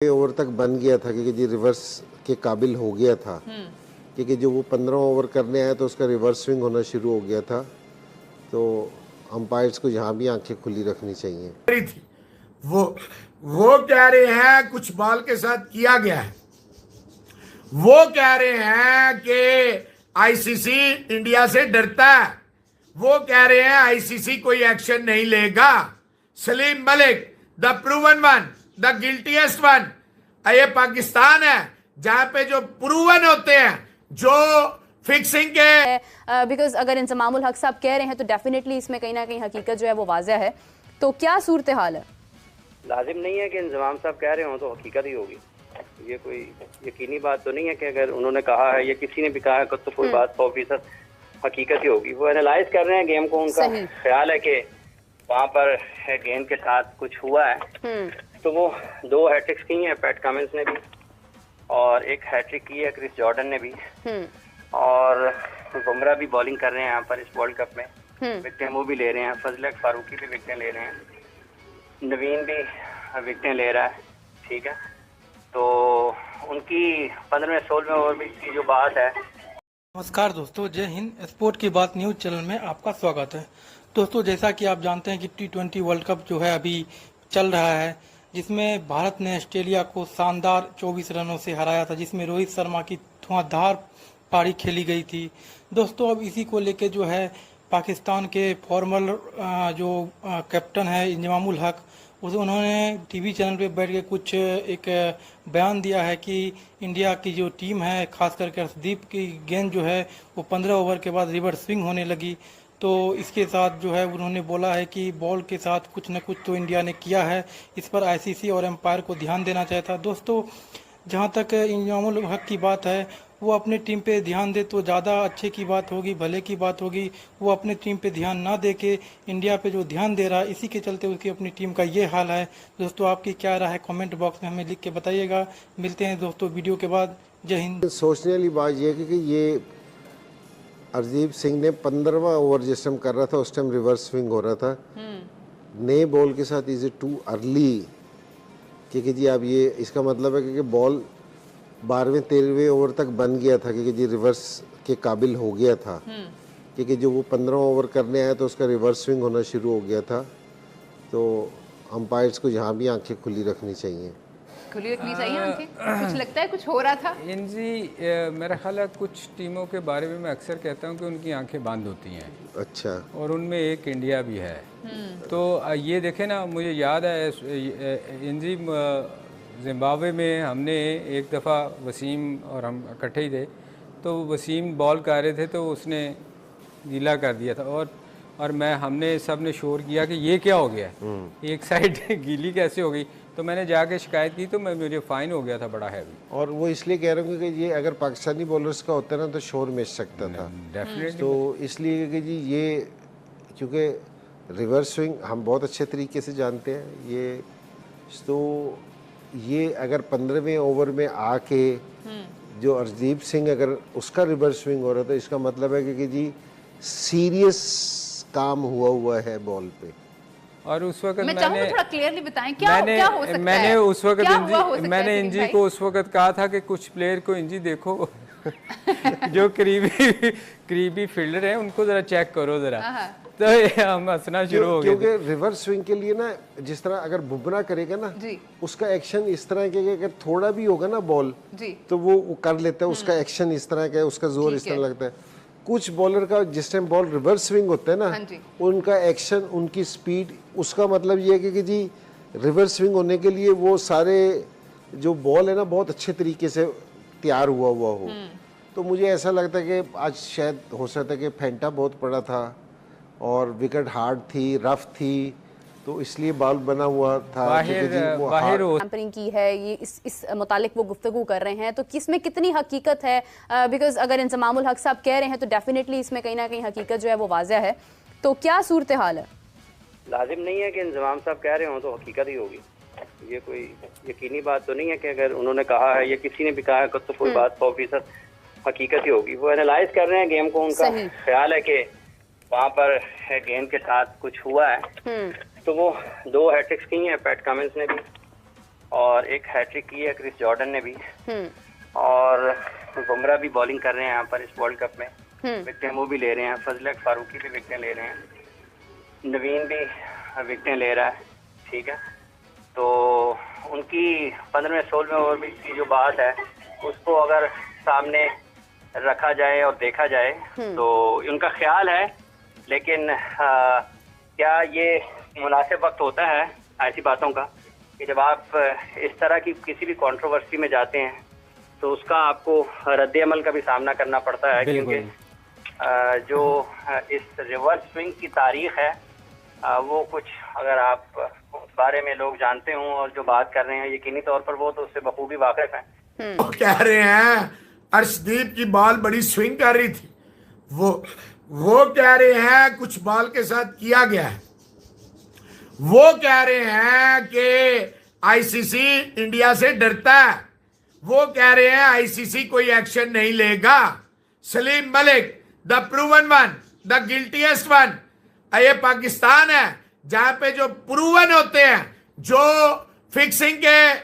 Over तक बन गया था क्योंकि जी रिवर्स के काबिल हो गया था क्योंकि जो वो 15 ओवर करने आया तो उसका रिवर्स स्विंग होना शुरू हो गया था। तो अंपायर्स को यहाँ भी आंखें खुली रखनी चाहिए। थी वो कह रहे हैं कुछ बॉल के साथ किया गया है। वो कह रहे हैं कि आईसीसी इंडिया से डरता है। वो कह रहे हैं आईसीसी कोई एक्शन नहीं लेगा। Salim Malik the proven one, the guiltiest one. ये पाकिस्तान है जहां पे जो प्रूवन होते हैं, जो फिक्सिंग के बिकॉज अगर इंजमामुल हक साहब कह रहे हैं तो डेफिनेटली इसमें कहीं ना कहीं हकीकत जो है वो वाज़ह है। तो क्या सूरत हाल है? लाजिम नहीं है कि इंजमाम साहब कह रहे हो तो हकीकत ही होगी। ये कोई यकीनी बात तो नहीं है कि अगर उन्होंने कहा है या किसी ने भी कहा है तो कोई बात 100% हकीकत ही होगी। वो एनालाइज कर रहे हैं गेम को। उनका ख्याल है कि वहाँ पर गेम के साथ कुछ हुआ है। तो वो 2 हैट्रिक्स की हैं पैट कमिंस ने भी, और 1 हैट्रिक की है क्रिस जॉर्डन ने भी, और बुमराह भी बॉलिंग कर रहे हैं यहाँ पर इस वर्ल्ड कप में। विकेटें वो भी ले रहे हैं, फजल फारूकी भी विकेटें ले रहे हैं, नवीन भी विकेटें ले रहा है। ठीक है, तो उनकी 15वें 16वें ओवर में की जो बात है। नमस्कार दोस्तों, जय हिंद। स्पोर्ट की बात न्यूज चैनल में आपका स्वागत है। दोस्तों, जैसा कि आप जानते हैं कि T20 वर्ल्ड कप जो है अभी चल रहा है, जिसमें भारत ने ऑस्ट्रेलिया को शानदार 24 रनों से हराया था, जिसमें रोहित शर्मा की धुआंधार पारी खेली गई थी। दोस्तों, अब इसी को लेके जो है पाकिस्तान के फॉर्मर जो कैप्टन है इंजमामुल हक, उन्होंने टीवी चैनल पे बैठ के कुछ एक बयान दिया है कि इंडिया की जो टीम है, खास करके अर्शदीप की गेंद जो है वो 15 ओवर के बाद रिवर्स स्विंग होने लगी। तो इसके साथ जो है उन्होंने बोला है कि बॉल के साथ कुछ न कुछ तो इंडिया ने किया है। इस पर आईसीसी और एम्पायर को ध्यान देना चाहता। दोस्तों, जहां तक इंजमामुल हक की बात है, वो अपने टीम पे ध्यान दे तो ज़्यादा अच्छे की बात होगी, भले की बात होगी। वो अपने टीम पे ध्यान ना दे के इंडिया पे जो ध्यान दे रहा है, इसी के चलते उसकी अपनी टीम का ये हाल है। दोस्तों, आपकी क्या राय है कमेंट बॉक्स में हमें लिख के बताइएगा। मिलते हैं दोस्तों वीडियो के बाद। जय हिंद। सोचने वाली बात यह है कि ये अर्शदीप सिंह ने 15वां ओवर जिस टाइम कर रहा था उस टाइम रिवर्स स्विंग हो रहा था। नए बॉल के साथ इज इट टू अर्ली क्योंकि जी अब ये इसका मतलब है कि बॉल 12वें 13वें ओवर तक बन गया था क्योंकि जी रिवर्स के काबिल हो गया था क्योंकि जो वो 15 ओवर करने आया तो उसका रिवर्स स्विंग होना शुरू हो गया था। तो अंपायर्स को यहाँ भी आंखें खुली रखनी चाहिए। खुली रखनी चाहिए आंखें। कुछ लगता है कुछ हो रहा था जी। मेरा ख्याल है कुछ टीमों के बारे में मैं अक्सर कहता हूँ कि उनकी आंखें बंद होती हैं। अच्छा। और उनमें एक इंडिया भी है। तो ये देखें ना, मुझे याद है इंजी जिम्बाब्वे में हमने एक दफ़ा वसीम और हम इकट्ठे ही थे, तो वसीम बॉल कर रहे थे तो उसने गीला कर दिया था, और हमने सब ने शोर किया कि ये क्या हो गया, एक साइड गीली कैसे हो गई। तो मैंने जाके शिकायत की तो मुझे फ़ाइन हो गया था बड़ा हैवी। और वो इसलिए कह रहा हूँ कि ये अगर पाकिस्तानी बॉलर्स का होता ना तो शोर मच सकता था। डेफिनेटली। तो इसलिए कि जी ये क्योंकि रिवर्स स्विंग हम बहुत अच्छे तरीके से जानते हैं ये, तो ये अगर 15वें ओवर में आके जो अर्शदीप सिंह अगर उसका रिवर्स स्विंग हो रहा था, इसका मतलब है कि जी सीरियस काम हुआ है बॉल पे। और उस वक्त मैं थोड़ा क्लियरली बताएं क्या हो सकता मैंने है? उस वक्त मैंने इंजी इंजी को उस वक्त कहा था कि कुछ प्लेयर को इंजी देखो जो करीबी फील्डर है उनको जरा चेक करो जरा। तो हम हंसना शुरू हो गए क्योंकि रिवर्स स्विंग के लिए ना, जिस तरह अगर बुमराह करेगा ना उसका एक्शन इस तरह के अगर थोड़ा भी होगा ना बॉल तो वो कर लेता है। उसका एक्शन इस तरह का है, उसका जोर इस तरह लगता है। कुछ बॉलर का जिस टाइम बॉल रिवर्स स्विंग होता है ना, उनका एक्शन, उनकी स्पीड, उसका मतलब ये है कि जी रिवर्स स्विंग होने के लिए वो सारे जो बॉल है ना बहुत अच्छे तरीके से तैयार हुआ हो। तो मुझे ऐसा लगता है कि आज शायद हो सकता है कि फेंटा बहुत पड़ा था और विकेट हार्ड थी, रफ थी, तो इसलिए बॉल बना हुआ था। बाहर टैंपरिंग की है ये, इस मुतालिक वो गुफ्तगू कर रहे हैं, तो किसमें कितनी हकीकत है? बिकॉज अगर इंजमामुल हक साहब कह रहे हैं तो डेफिनेटली इसमें कहीं ना कहीं हकीकत जो है वो वाज़ह है। तो क्या सूरत हाल है? लाजिम नहीं है कि इंजमाम साहब कह रहे हो तो हकीकत ही होगी। ये कोई यकीनी बात तो नहीं है कि अगर उन्होंने कहा है या किसी ने भी कहा है तो कोई बात 100% हकीकत ही होगी। वो एनालाइज कर रहे हैं गेम को। उनका ख्याल है कि वहाँ पर गेंद के साथ कुछ हुआ है। तो वो 2 हैट्रिक्स की हैं पैट कमिंस ने भी, और एक हैट्रिक की है क्रिस जॉर्डन ने भी, और बुमराह भी बॉलिंग कर रहे हैं यहाँ पर इस वर्ल्ड कप में, विकेटें वो भी ले रहे हैं, फजल फारूकी भी विकेटें ले रहे हैं, नवीन भी विकेटें ले रहा है, ठीक है। तो उनकी 15वें-16वें ओवर की जो बात है उसको अगर सामने रखा जाए और देखा जाए तो उनका ख्याल है, लेकिन क्या ये मुनासिब वक्त होता है ऐसी बातों का कि जब आप इस तरह की किसी भी कंट्रोवर्सी में जाते हैं तो उसका आपको रद्द-ए-अमल का भी सामना करना पड़ता है, क्योंकि जो इस रिवर्स स्विंग की तारीख है वो कुछ अगर आप उस बारे में लोग जानते हों और जो बात कर रहे हैं यकीनी तौर पर वो तो उससे बखूबी वाकिफ हैं। वो कह रहे हैं अर्शदीप की बॉल बड़ी स्विंग कर रही थी, वो कह रहे हैं कुछ बॉल के साथ किया गया है, वो कह रहे हैं कि आईसीसी इंडिया से डरता है, वो कह रहे हैं आईसीसी कोई एक्शन नहीं लेगा। Salim Malik the proven one, the guiltiest one. ये पाकिस्तान है जहां पे जो प्रूवन होते हैं, जो फिक्सिंग के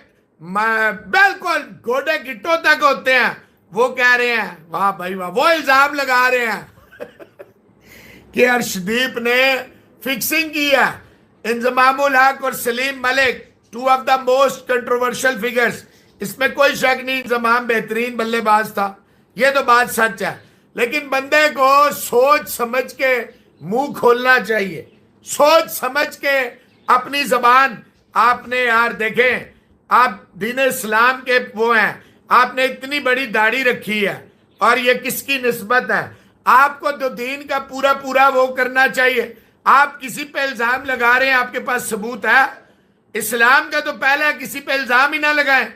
बिल्कुल गोडे गिट्टों तक होते हैं, वो कह रहे हैं वाह भाई वाह, वो इल्जाम लगा रहे हैं कि अर्शदीप ने फिक्सिंग की है। इंजमामुल हक और Salim Malik, two of the most controversial figures, इसमें कोई शक नहीं इंजमाम बेहतरीन बल्लेबाज था, ये तो बात सच है, लेकिन बंदे को सोच समझ के मुंह खोलना चाहिए, सोच समझ के अपनी जबान। आपने यार देखें, आप दीन इस्लाम के वो हैं, आपने इतनी बड़ी दाढ़ी रखी है और ये किसकी निस्बत है? आपको तो दीन का पूरा पूरा वो करना चाहिए। आप किसी पे इल्जाम लगा रहे हैं, आपके पास सबूत है? इस्लाम का तो पहले किसी पे इल्जाम ही ना लगाएं,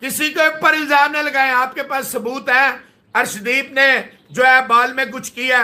किसी के ऊपर इल्जाम ना लगाएं, आपके पास सबूत है? अर्शदीप ने जो है बॉल में कुछ किया,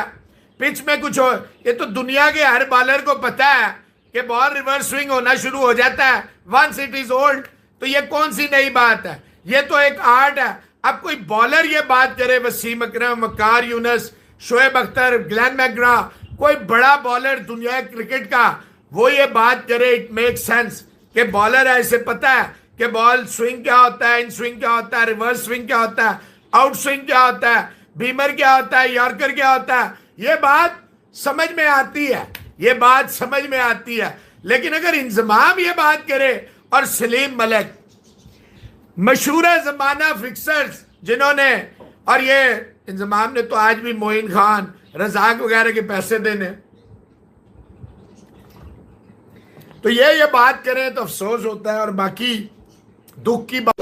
पिच में कुछ हो, ये तो दुनिया के हर बॉलर को पता है कि बॉल रिवर्स स्विंग होना शुरू हो जाता है वंस इट इज ओल्ड। तो ये कौन सी नई बात है? ये तो एक आर्ट है। अब कोई बॉलर ये बात करे, वसीम अकरम, वकार यूनुस, शोएब अख्तर, ग्लेन मैकग्रा, कोई बड़ा बॉलर दुनिया क्रिकेट का, वो ये बात करे, इट मेक सेंस कि बॉलर है, इसे पता है कि बॉल स्विंग क्या होता है, इन स्विंग क्या होता है, रिवर्स स्विंग क्या होता है, आउट स्विंग क्या होता है, बीमर क्या होता है, यॉर्कर क्या होता है। ये बात समझ में आती है, ये बात समझ में आती है। लेकिन अगर इंजमाम ये बात करे और सलीम मलिक, मशहूर जमाना फिक्सर्स जिन्होंने, और ये इंजमाम ने तो आज भी मोइन खान, रजाक वगैरह के पैसे देने, तो ये बात करें तो अफसोस होता है। और बाकी दुख की बात